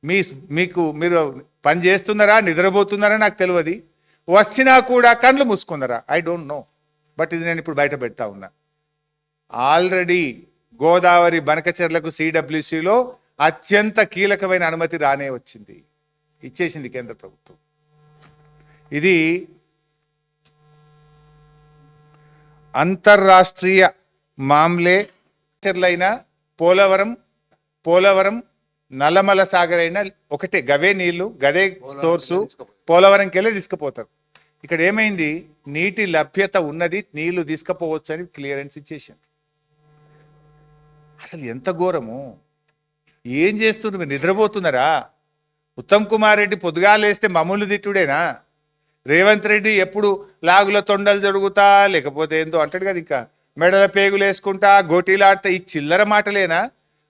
మీరు పని చేస్తున్నారా, నిద్రపోతున్నారా నాకు తెలియదు. వచ్చినా కూడా కళ్ళు మూసుకున్నారా, ఐ డోంట్ నో. బట్ ఇది నేను ఇప్పుడు బయట పెడతా ఉన్నా. ఆల్రెడీ గోదావరి బనకచెర్లకు సిడబ్ల్యూసిలో అత్యంత కీలకమైన అనుమతి రానే వచ్చింది, ఇచ్చేసింది కేంద్ర ప్రభుత్వం. ఇది అంతర్రాష్ట్రీయ మామ్లే. చెర్లైన పోలవరం నల్లమల సాగర్ అయినా ఒకటే, గవే నీళ్లు, గదే సోర్సు, పోలవరంకి వెళ్ళి తీసుకుపోతారు. ఇక్కడ ఏమైంది, నీటి లభ్యత ఉన్నది, నీళ్లు తీసుకుపోవచ్చు అని క్లియరెన్స్ ఇచ్చేసారు. అసలు ఎంత ఘోరము. ఏం చేస్తున్నారు మీరు, నిద్రపోతున్నారా? ఉత్తమ్ కుమార్ రెడ్డి పొద్దుగాలేస్తే మమ్మల్ని తిట్టుడేనా? రేవంత్ రెడ్డి ఎప్పుడు లాగుల తొండలు జరుగుతా లేకపోతే ఏందో అంటాడు కదా, ఇంకా మెడల పేగులు వేసుకుంటా గోటీలాడుతా, ఈ చిల్లర మాటలేనా?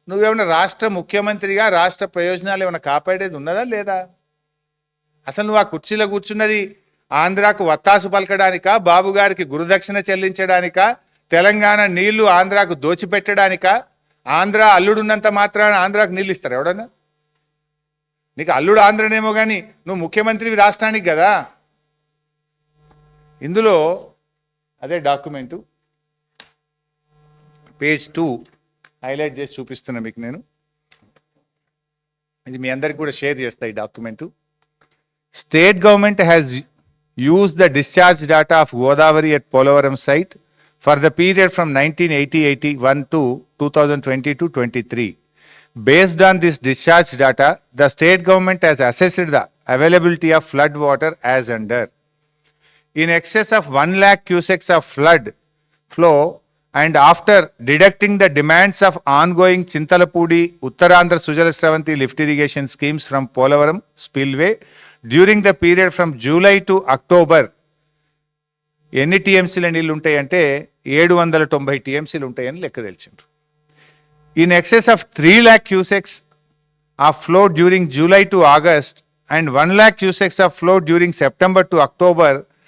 నువ్వేమన్నా రాష్ట్ర ముఖ్యమంత్రిగా రాష్ట్ర ప్రయోజనాలు ఏమైనా కాపాడేది ఉన్నదా లేదా? అసలు నువ్వు ఆ కుర్చీలో కూర్చున్నది ఆంధ్రాకు వత్తాసు పలకడానికా, బాబు గారికి గురుదక్షిణ చెల్లించడానికా, తెలంగాణ నీళ్లు ఆంధ్రాకు దోచిపెట్టడానికా? ఆంధ్ర అల్లుడున్నంత మాత్రాన ఆంధ్రాకు నీళ్ళు ఇస్తారు ఎవడన్నా? నీకు అల్లుడు ఆంధ్రనేమో కానీ నువ్వు ముఖ్యమంత్రివి రాష్ట్రానికి కదా. ఇందులో అదే డాక్యుమెంటు పేజ్ 2 హైలైట్ చేసి చూపిస్తున్నా మీకు నేను. ఇది మీ అందరికి కూడా షేర్ చేస్తా ఈ document. State government has used the discharge data of Godavari at Polavaram site for the period from 1980-81 to 2020-23. Based on this discharge data, the state government has assessed the availability of flood water as under. In excess of 1 lakh cusecs of flood flow, and after deducting the demands of ongoing Chintalapudi, Uttarandhra Sujala Sravanti lift irrigation schemes from Polavaram spillway during the period from July to October, ఎన్ని టీఎంసీల నీళ్ళు ఉంటాయంటే 790 టీఎంసీలు ఉంటాయని లెక్క తెలిసిండ్రు. In excess of 3 lakh cusecs of flow during July to August and 1 lakh cusecs of flow during September to October,